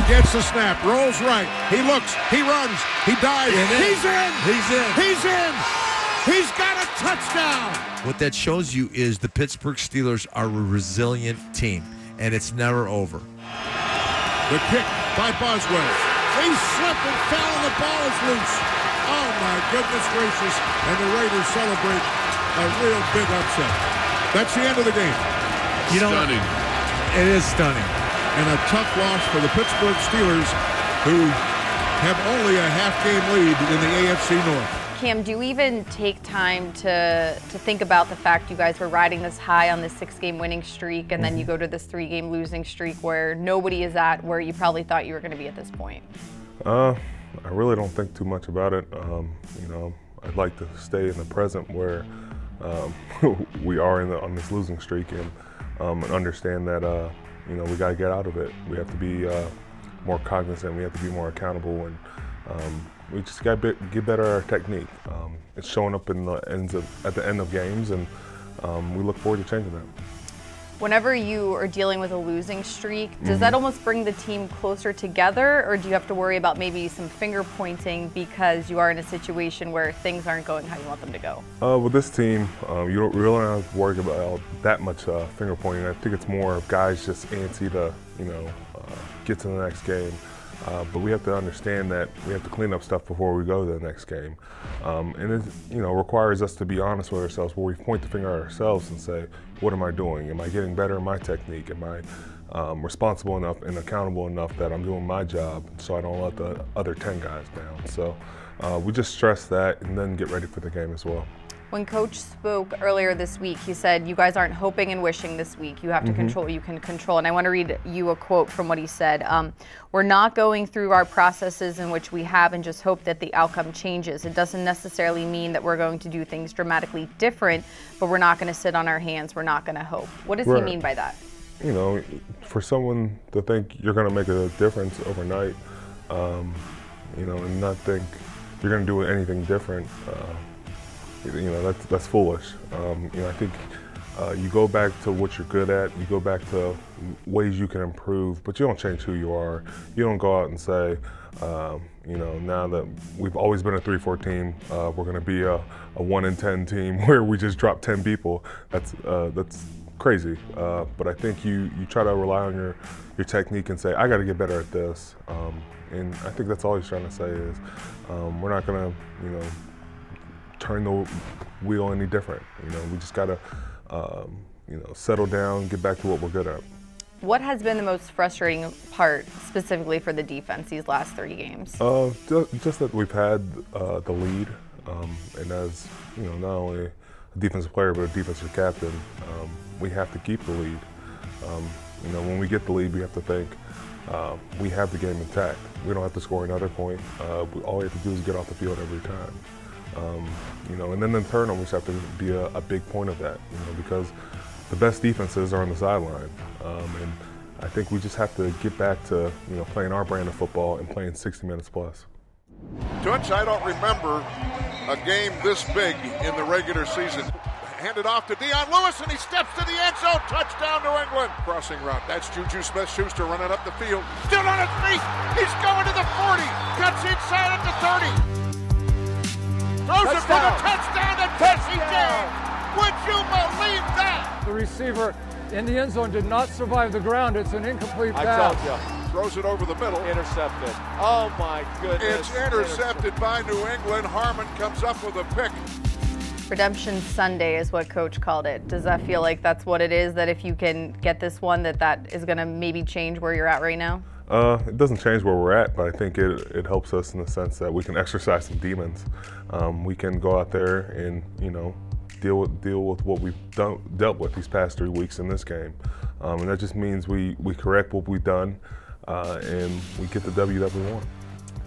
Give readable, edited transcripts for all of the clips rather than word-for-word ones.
gets the snap, rolls right. He looks, he runs, he dives. He's in. He's in. He's in. He's got a touchdown. What that shows you is the Pittsburgh Steelers are a resilient team, and it's never over. The kick by Boswell. He slipped and fell, and the ball is loose. Oh, my goodness gracious. And the Raiders celebrate a real big upset. That's the end of the game. Stunning. It is stunning. And a tough loss for the Pittsburgh Steelers, who have only a half-game lead in the AFC North. Cam, do you even take time to think about the fact you guys were riding this high on this 6-game winning streak, and then you go to this 3-game losing streak where nobody is at where you probably thought you were going to be at this point? I really don't think too much about it. You know, I'd like to stay in the present where we are on this losing streak, and understand that you know, we got to get out of it. We have to be more cognizant. We have to be more accountable, and we just got to get better at our technique. It's showing up in at the end of games, and we look forward to changing that. Whenever you are dealing with a losing streak, does that almost bring the team closer together, or do you have to worry about maybe some finger pointing because you are in a situation where things aren't going how you want them to go? With this team, you don't really have to worry about that much finger pointing. I think it's more of guys just antsy to, you know, get to the next game. But we have to understand that we have to clean up stuff before we go to the next game. And it, you know, requires us to be honest with ourselves, where we point the finger at ourselves and say, what am I doing? Am I getting better in my technique? Am I responsible enough and accountable enough that I'm doing my job so I don't let the other 10 guys down? So we just stress that and then get ready for the game as well. When Coach spoke earlier this week, he said, you guys aren't hoping and wishing this week. You have to control what you can control. And I want to read you a quote from what he said. We're not going through our processes in which we have and just hope that the outcome changes. It doesn't necessarily mean that we're going to do things dramatically different, but we're not going to sit on our hands. We're not going to hope. What does he mean by that? You know, for someone to think you're going to make a difference overnight, you know, and not think you're going to do anything different, you know, that's foolish. You know, I think you go back to what you're good at, you go back to ways you can improve, but you don't change who you are. You don't go out and say, you know, now that we've always been a 3-4 team, we're going to be a 1-10 team where we just drop 10 people. That's crazy. But I think you try to rely on your technique and say, I got to get better at this. And I think that's all he's trying to say is, we're not going to, you know, turn the wheel any different. You know, we just gotta, you know, settle down, get back to what we're good at. What has been the most frustrating part specifically for the defense these last 30 games? Just that we've had the lead, and as you know, not only a defensive player but a defensive captain, we have to keep the lead. You know, when we get the lead, we have to think we have the game intact. We don't have to score another point. All we have to do is get off the field every time. You know, and then the turnovers have to be a big point of that, you know, because the best defenses are on the sideline. And I think we just have to get back to, you know, playing our brand of football and playing 60 minutes plus. Tunch, I don't remember a game this big in the regular season. Handed off to Dion Lewis, and he steps to the end zone. Touchdown, New England. Crossing route. That's Juju Smith-Schuster running up the field. Still on his feet. He's going to the 40. Cuts inside at the 30. Throws it for the touchdown, and Bessie Jane. Would you believe that? The receiver in the end zone did not survive the ground. It's an incomplete pass. I told you. Throws it over the middle. Intercepted. Oh, my goodness. It's intercepted by New England. Harmon comes up with a pick. Redemption Sunday is what Coach called it. Does that feel like that's what it is, that if you can get this one, that is going to maybe change where you're at right now? It doesn't change where we're at, but I think it helps us in the sense that we can exercise some demons. We can go out there and, you know, deal with what we've dealt with these past 3 weeks in this game. And that just means we correct what we've done and we get the W that we want.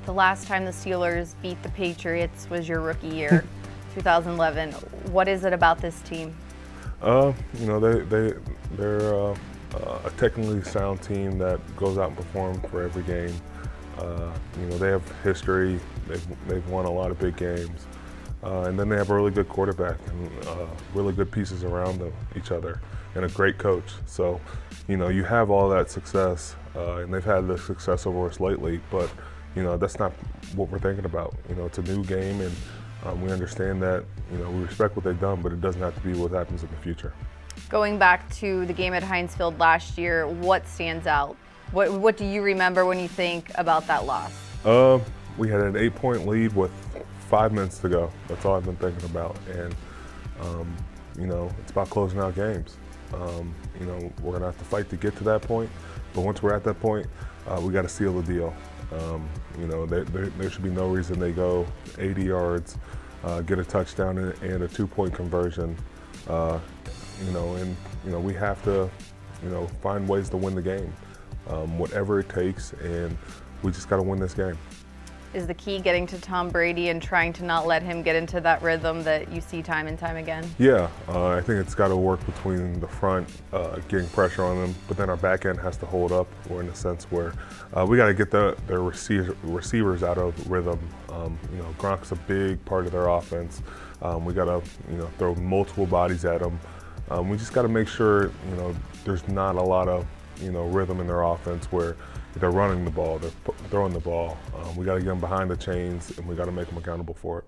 The last time the Steelers beat the Patriots was your rookie year, 2011. What is it about this team? You know, they're a technically sound team that goes out and performs for every game. You know, they have history. They've won a lot of big games. And then they have a really good quarterback and really good pieces around each other and a great coach. So, you know, you have all that success and they've had the success over us lately, but that's not what we're thinking about. It's a new game, and we understand that, we respect what they've done, but it doesn't have to be what happens in the future. Going back to the game at Heinz Field last year, what stands out? What do you remember when you think about that loss? We had an 8-point lead with 5 minutes to go. That's all I've been thinking about. And, it's about closing out games. We're going to have to fight to get to that point. But once we're at that point, we got to seal the deal. There should be no reason they go 80 yards, get a touchdown and a 2-point conversion. We have to, find ways to win the game, whatever it takes, and we just got to win this game. Is the key getting to Tom Brady and trying to not let him get into that rhythm that you see time and time again? Yeah, I think it's got to work between the front, getting pressure on them, but then our back end has to hold up, or in a sense where we got to get the receivers out of rhythm. Gronk's a big part of their offense. We got to, throw multiple bodies at them. We just got to make sure, there's not a lot of, rhythm in their offense where they're running the ball, they're throwing the ball. We got to get them behind the chains, and we got to make them accountable for it.